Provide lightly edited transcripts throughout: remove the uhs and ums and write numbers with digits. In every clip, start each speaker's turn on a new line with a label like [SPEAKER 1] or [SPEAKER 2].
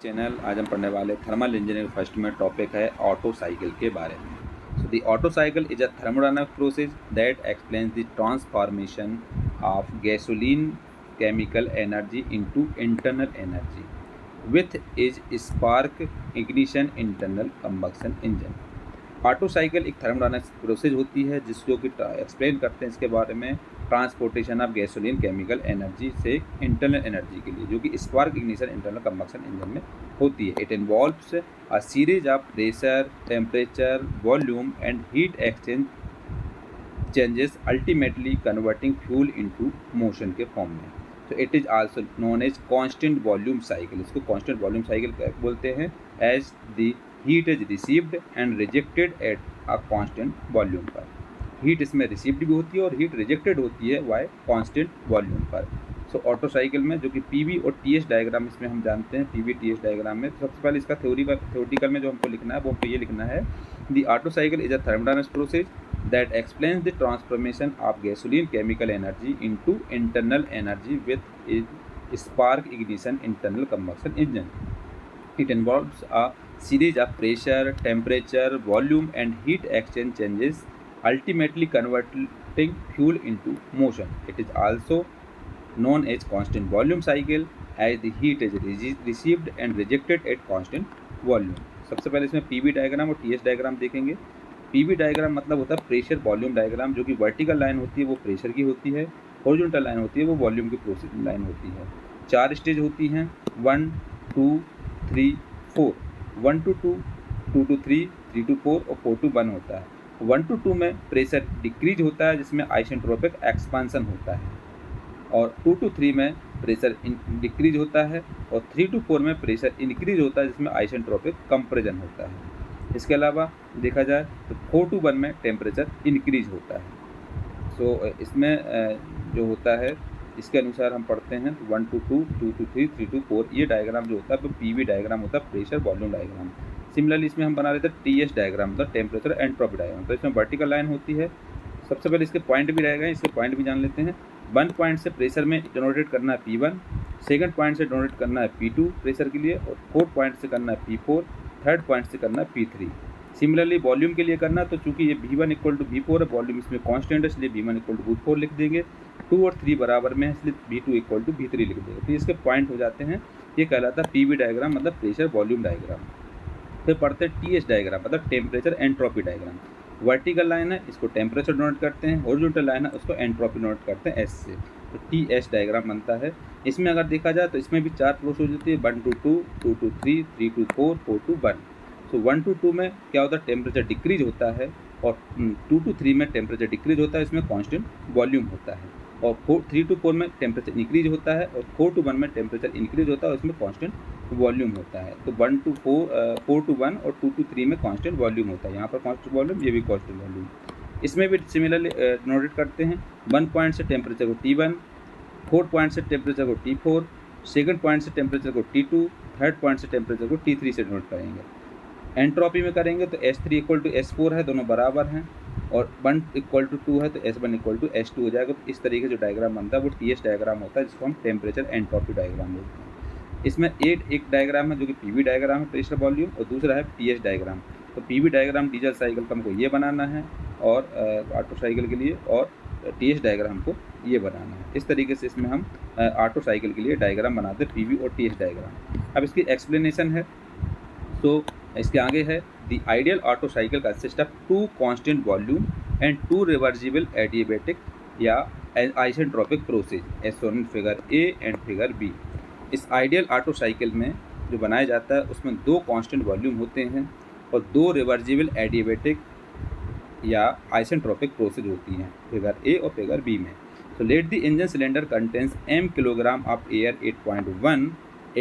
[SPEAKER 1] Channel आज हम पढ़ने वाले थर्मल इंजीनियरिंग फर्स्ट में टॉपिक है ऑटो साइकिल के बारे में। So the auto cycle is a thermodynamic process that explains the transformation of gasoline chemical energy into internal energy with is spark ignition internal combustion engine. Auto cycle एक thermodynamic process होती है जिसको कि explain करते हैं इसके बारे में transportation of gasoline chemical energy से इंटरनल एनर्जी के लिए, जो कि spark ignition internal combustion engine में होती है। It involves a series of pressure, temperature, volume and heat exchange changes ultimately converting fuel into motion के फॉर्म में। तो it is also known as constant volume cycle. इसको constant volume cycle बोलते हैं as the heat is received and rejected at a constant volume पर। Heat इसमें received भी होती है और हीट रिजेक्टेड होती है वाई कांस्टेंट वॉल्यूम पर। सो ऑटो साइकिल में जो कि पीवी और टीएस डायग्राम इसमें हम जानते हैं, पीवी टीएस डायग्राम में सबसे पहले इसका थ्योरेटिकल में जो हमको लिखना है वो हमको ये लिखना है, the auto cycle is a thermodynamic process that explains the transformation of gasoline chemical energy into internal energy with a spark ignition internal combustion engine. It involves a series of pressure, temperature, volume and heat exchange changes, ultimately converting fuel into motion. It is also known as constant volume cycle as the heat is received and rejected at constant volume. सबसे पहले इसमें PV diagram और TS diagram देखेंगे। PV diagram मतलब होता है pressure volume diagram, जो कि वर्टिकल लाइन होती है वो प्रेशर की होती है, हॉरिजॉन्टल लाइन होती है वो वॉल्यूम की प्रोसेस लाइन होती है। 4 स्टेज होती हैं, 1 2 3 4, 1 to 2, 2 to 3, 3 to 4 और 4 to 1 होता है। 1 to 2 में प्रेशर डिक्रीज होता है जिसमें आइसेंट्रोपिक एक्सपांसन होता है, और 2 to 3 में प्रेशर डिक्रीज होता है, और 3 to 4 में प्रेशर इंक्रीज होता है जिसमें आइसेंट्रोपिक कंप्रेशन होता है। इसके अलावा देखा जाए तो 4 to 1 में टेम्परेचर इंक्रीज होता है। सो इसमें जो होता है इसके अनुसार हम पढ़ते हैं 1 to 2, 2 to 3, 3 to 4। ये डायग्राम जो होता है वो पीवी डायग्राम होता है, प्रेशर वॉल्यूम डायग्राम। सिमिलरली इसमें हम बना लेते हैं टीएस डायग्राम, मतलब टेम्परेचर एंट्रोपी डायग्राम। तो इसमें वर्टिकल लाइन होती है। सबसे पहले इसके पॉइंट भी रहेगा, इसके पॉइंट भी जान लेते हैं। 1 पॉइंट से प्रेशर में डिनोटेट करना है P1, सेकंड पॉइंट से डिनोटेट करना है P2 प्रेशर के लिए, और 4th पॉइंट से करना है P4, थर्ड पॉइंट से करना है P3। सिमिलरली वॉल्यूम के लिए करना, तो चूंकि ये V1 इक्वल टू V4 है, वॉल्यूम इसमें कांस्टेंट है इसलिए V1 इक्वल टू V4 लिख देंगे। 2 और 3 बराबर में है इसलिए V2 इक्वल टू V3 लिख देंगे। तो इसके पॉइंट हो जाते हैं। ये कहलाता है पीवी डायग्राम, मतलब प्रेशर वॉल्यूम डायग्राम। फिर पढ़ते हैं टीएस डायग्राम, मतलब temperature entropy diagram. Vertical line है इसको टेम्परेचर डोनेट करते हैं, हॉरिजॉन्टल लाइन है उसको एंट्रोपी डोनेट करते हैं एस से। तो टीएस डायग्राम बनता है। इसमें अगर देखा जाए तो इसमें भी 4 प्रोसेस होती है, 1 to 2, 2 to 3, 3 to 4, 4 to 1। So 1 to 2 में क्या होता है, टेम्परेचर डिक्रीज होता है, और 2 to 3 में टेम्परेचर डिक्रीज होता है, इसमें कांस्टेंट वॉल्यूम होता है, और 3 to 4 में टेम्परेचर इंक्रीज होता है, और 4 to 1 में टेम्परेचर इंक्रीज होता है और इसमें कांस्टेंट वॉल्यूम होता है। तो 1 to 4 to 1 और 2 to 3 में कांस्टेंट वॉल्यूम होता है। यहाँ पर कांस्टेंट वॉल्यूम, ये भी कांस्टेंट वॉल्यूम। इसमें भी सिमिलरली नोटेट करते हैं। 1 पॉइंट से टेम्परेचर को T1, 4 पॉइंट से टेम्परेचर को T4, सेकंड पॉइंट से टेम्परेचर को T2, थर्ड पॉइंट से टेम्परेचर को T3 से नोट करेंगे। एंट्रोपी में करेंगे तो S3 इक्वल टू S4 है, दोनों बराबर हैं, और 1 इक्वल टू 2 है तो S1 इक्वल टू S2 हो जाएगा। तो इस तरीके से जो डायग्राम बनता है वो टीएस डायग्राम होता है, जिसको हम टेम्परेचर एंट्रोपी डायग्राम बोलते हैं। इसमें एक डायग्राम है जो कि पीवी डायग्राम है, प्रेशर वॉल्यूम, और दूसरा है टीएस डायग्राम। तो पीवी डायग्राम डीजल साइकिल का हमको ये बनाना है, और ऑटो साइकिल के लिए, और टीएस डायग्राम को ये बनाना है। इस तरीके से इसमें हम ऑटो साइकिल के लिए डायग्राम बनाते हैं, पीवी और टीएस डायग्राम। अब इसकी एक्सप्लेनेशन है, तो इसके आगे है, the ideal Otto cycle consist of 2 constant volume and 2 reversible adiabatic या isentropic process as shown in figure A and figure B. इस आइडियल ऑटो साइकिल में जो बनाया जाता है उसमें 2 कांस्टेंट वॉल्यूम होते हैं और 2 रिवर्सिबल एडियाबैटिक या आइसेंट्रोपिक प्रोसेस होती हैं, फिगर ए और फिगर बी में। So let the engine cylinder contains m kilogram of air 8.1.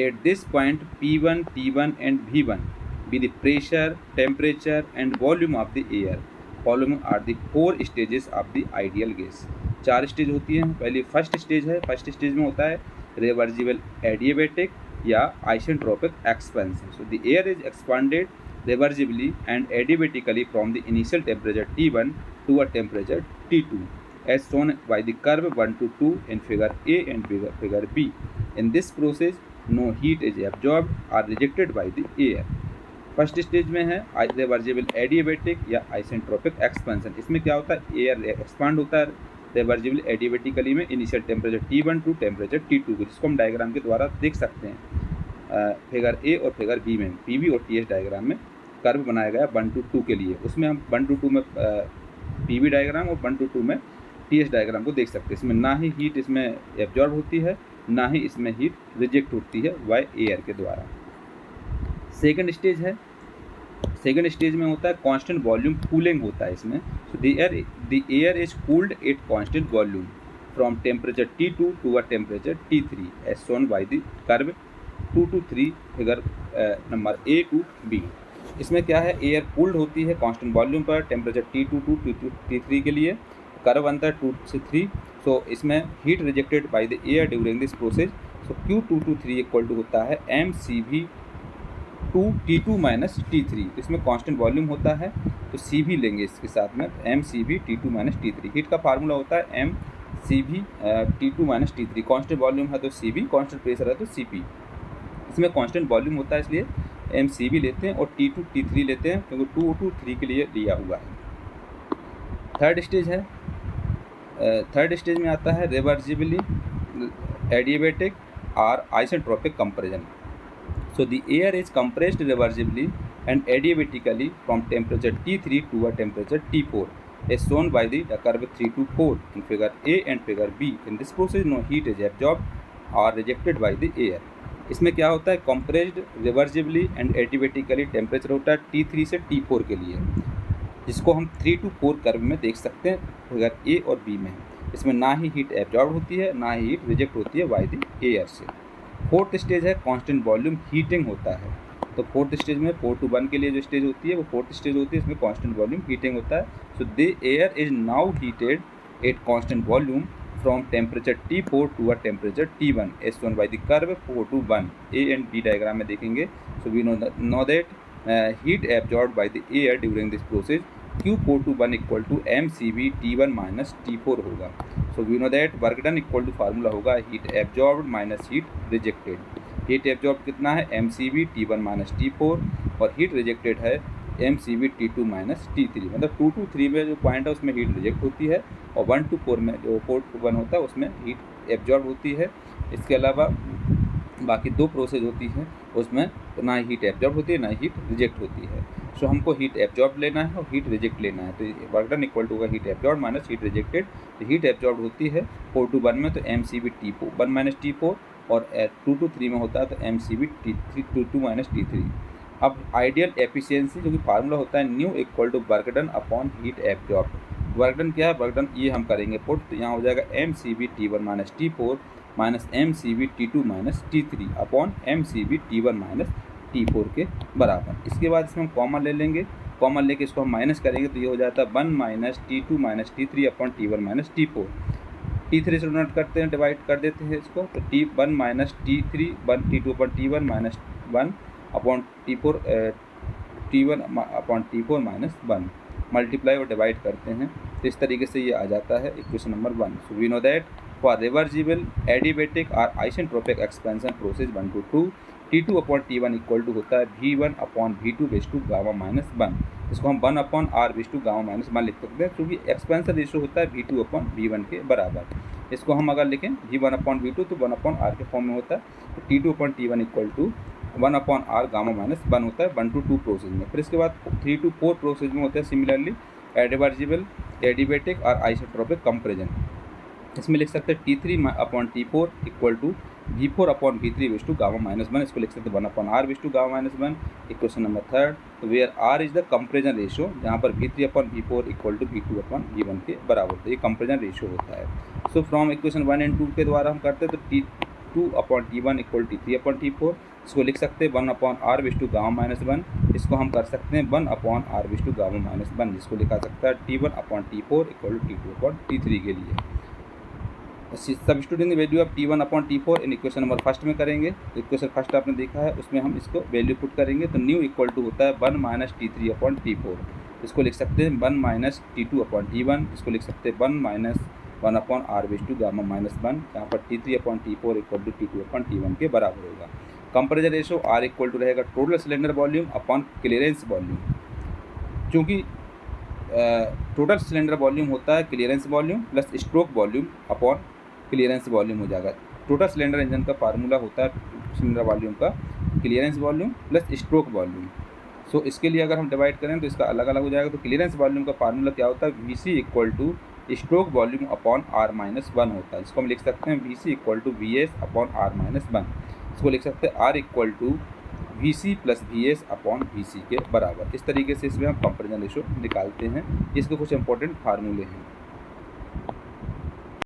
[SPEAKER 1] At this point, P1, T1 and V1 be the pressure, temperature and volume of the air. Following are the 4 stages of the ideal gas. 4 stage होती हैं। पहली first stage है, first stage में होता है reversible adiabatic या isentropic expansion. So the air is expanded reversibly and adiabatically from the initial temperature T1 to a temperature T2, as shown by the curve 1 to 2 in figure A and figure B. In this process, no heat is absorbed or rejected by the air. First stage में है reversible adiabatic या isentropic expansion. इसमें क्या होता है, air expand होता है reversible adiabatically में initial temperature T1 to temperature T2 को, जिसको हम डायग्राम के द्वारा देख सकते हैं फिगर ए और फिगर बी में। पीवी और टीएस डायग्राम में कर्व बनाया गया 1 to 2 के लिए। उसमें हम 1 to 2 में पीवी डायग्राम और 1 to 2 में टीएस डायग्राम को देख सकते हैं। इसमें ना ही हीट इसमें एब्जॉर्ब होती है, ना ही इसमें हीट रिजेक्ट होती है बाय एयर के द्वारा। सेकेंड स्टेज है, सेकेंड स्टेज में होता है कांस्टेंट वॉल्यूम कूलिंग होता है इसमें। So the air is cooled at constant volume from temperature T2 to a temperature T3 as shown by the curve 2 to 3 figure number A to B। इसमें क्या है, air cooled होती है constant volume पर temperature T2 to T3 के लिए, curve बनता है 2 से 3। सो इसमें heat rejected by the air during this process. So Q2 to 3 equal to होता है mCV to T2 minus T3। तो इसमें कांस्टेंट वॉल्यूम होता है तो CV लेंगे इसके साथ में, mCV T2 minus T3। Heat का फार्मूला होता है mCV T2 minus T3। Constant volume है तो CV, कांस्टेंट प्रेशर है तो CP। इसमें कांस्टेंट वॉल्यूम होता है इसलिए mCV लेते हैं और T2 T3 लेते हैं क्योंकि 2 to 3 के लिए दिया हुआ है। थर्ड स्टेज है, थर्ड स्टेज में आता है रिवर्जिबली एडियाबैटिक और isentropic comparison. So the air is compressed reversibly and adiabatically from temperature T3 to a temperature T4 as shown by the curve 3 to 4 in figure A and figure B. In this process no heat is absorbed or rejected by the air. इसमें क्या होता है, compressed reversibly and adiabatically temperature होता है T3 से T4 के लिए, जिसको हम 3 to 4 कर्व में देख सकते हैं फिगर A और B में। इसमें ना ही हीट एब्जॉर्ब होती है, ना ही हीट रिजेक्ट होती है बाय द एयर से। फोर्थ स्टेज है कांस्टेंट वॉल्यूम हीटिंग होता है। तो फोर्थ स्टेज में 4 to 1 के लिए जो स्टेज होती है वो फोर्थ स्टेज होती है, इसमें कांस्टेंट वॉल्यूम हीटिंग होता है। So the air is now heated at constant volume from temperature T4 to a temperature T1 as shown by the curve 4 to 1। A and B diagram में देखेंगे। So we know that heat absorbed by the air during this process Q4 to 1 equal to mCV T1 minus T4 होगा। So we know that work done equal to formula होगा heat absorbed minus heat rejected. Heat absorb कितना है, mCV T1 minus T4, और heat rejected है mCV T2 minus T3। मतलब 2 to 3 में जो point है उसमें हीट रिजेक्ट होती है और 1 to 4 में जो 4 to 1 होता है उसमें हीट एब्जॉर्ब होती है। इसके अलावा बाकी दो प्रोसेस होती है उसमें ना ही हीट एब्जॉर्ब होती है ना ही हीट रिजेक्ट होती है। सो हमको हीट एब्जॉर्ब लेना है और हीट रिजेक्ट लेना है। तो वर्क डन इक्वल टू होगा heat absorb minus heat rejected. तो हीट एब्जॉर्ब होती है 4 to 1 में तो mCV T1 माइनस T4, और 2 to 3 में होता है तो mCV T2 माइनस T3। अब आइडियल एफिशिएंसी जो कि फार्मूला होता है nu equal to work done upon heat absorb. Work done क्या है, वर्क डन ये हम करेंगे पुट, तो यहाँ हो जाएगा mCV T1 minus T4 minus mCV T2 minus T3 upon mCV T1 minus T4 के बराबर। इसके बाद इसमें हम कॉमन ले लेंगे, कॉमन लेके इसको हम माइनस करेंगे तो ये हो जाता है 1 minus T2 minus T3 upon T1 minus T4। T3 से नोट करते हैं, डिवाइड कर देते हैं इसको, तो T1 minus T3 1 T2 upon T1 minus 1 upon T4 T1 upon T4 minus 1 multiply और डिवाइड करते हैं तो इस तरीके से ये आ जाता है equation number 1। So we know that for reversible adiabatic और isentropic expansion process 1 to 2 T2 upon T1 equal to होता है V1 upon V2 raise to gamma minus 1। इसको हम 1 upon R base to gamma minus 1 लिख सकते हैं क्योंकि expansion ratio होता है V2 अपॉन V1 के बराबर। इसको हम अगर लिखें V1 अपॉन V2 तो 1 अपॉन R के फॉर्म में होता है। तो T2 upon T1 equal to 1 upon R gamma minus 1 होता है 1 to 2 प्रोसेस में। फिर इसके बाद 3 to 4 प्रोसेस में होता है सिमिलरली रिवर्जिबल एडियाबैटिक और आइसेंट्रोपिक कंपैरिजन। इसमें लिख सकते हैं T3 upon T4 equal to V4 upon V3 base to gamma minus 1। इसको लिख सकते हैं 1 upon R base to gamma minus 1। Equation number 3 तो where R is the comparison ratio, जहाँ पर V3 upon V4 equal to V2 upon V1 के बराबर होता है। ये कंपैरिजन रेशियो होता है। सो फ्रॉम इक्वेशन 1 and 2 के द्वारा हम करते हैं तो T2 upon T1 equal T3 upon T4। इसको लिख सकते हैं 1 upon R base to gamma minus 1। इसको हम कर सकते हैं 1 upon R base to gamma minus 1, जिसको लिखा सकता है T1 upon T4 equal to T2 upon T3 के लिए। Substituting the value of T1 upon T4 in equation number first में करेंगे। तो इक्वेशन फर्स्ट आपने देखा है उसमें हम इसको वैल्यू पुट करेंगे तो न्यू इक्वल टू होता है 1 माइनस T3 अपॉन T4। इसको लिख सकते हैं 1 माइनस T2 अपॉन T1। इसको लिख सकते हैं 1 माइनस 1/r⁴ यहाँ पर T3/T4 इक्वल टू T2/T1 के बराबर होगा। Compression ratio R equal to रहेगा total cylinder volume upon clearance volume, क्योंकि टोटल सिलेंडर वॉल्यूम होता है clearance volume plus stroke volume upon clearance volume हो जाएगा। टोटल सिलेंडर इंजन का फार्मूला होता है सिलेंडर वॉल्यूम का clearance volume plus stroke volume. So इसके लिए अगर हम डिवाइड करें तो इसका अलग अलग हो जाएगा। तो क्लियरेंस वॉल्यूम का फार्मूला क्या होता है, VC equal to stroke volume upon R-1 होता है। इसको हम लिख सकते हैं VC equal to VS upon R-1। इसको लिख सकते हैं R equal to VC plus VS upon VC के बराबर। इस तरीके से इसमें हम कंपेरिजन रेशो निकालते हैं। इसके कुछ इंपॉर्टेंट फार्मूले हैं।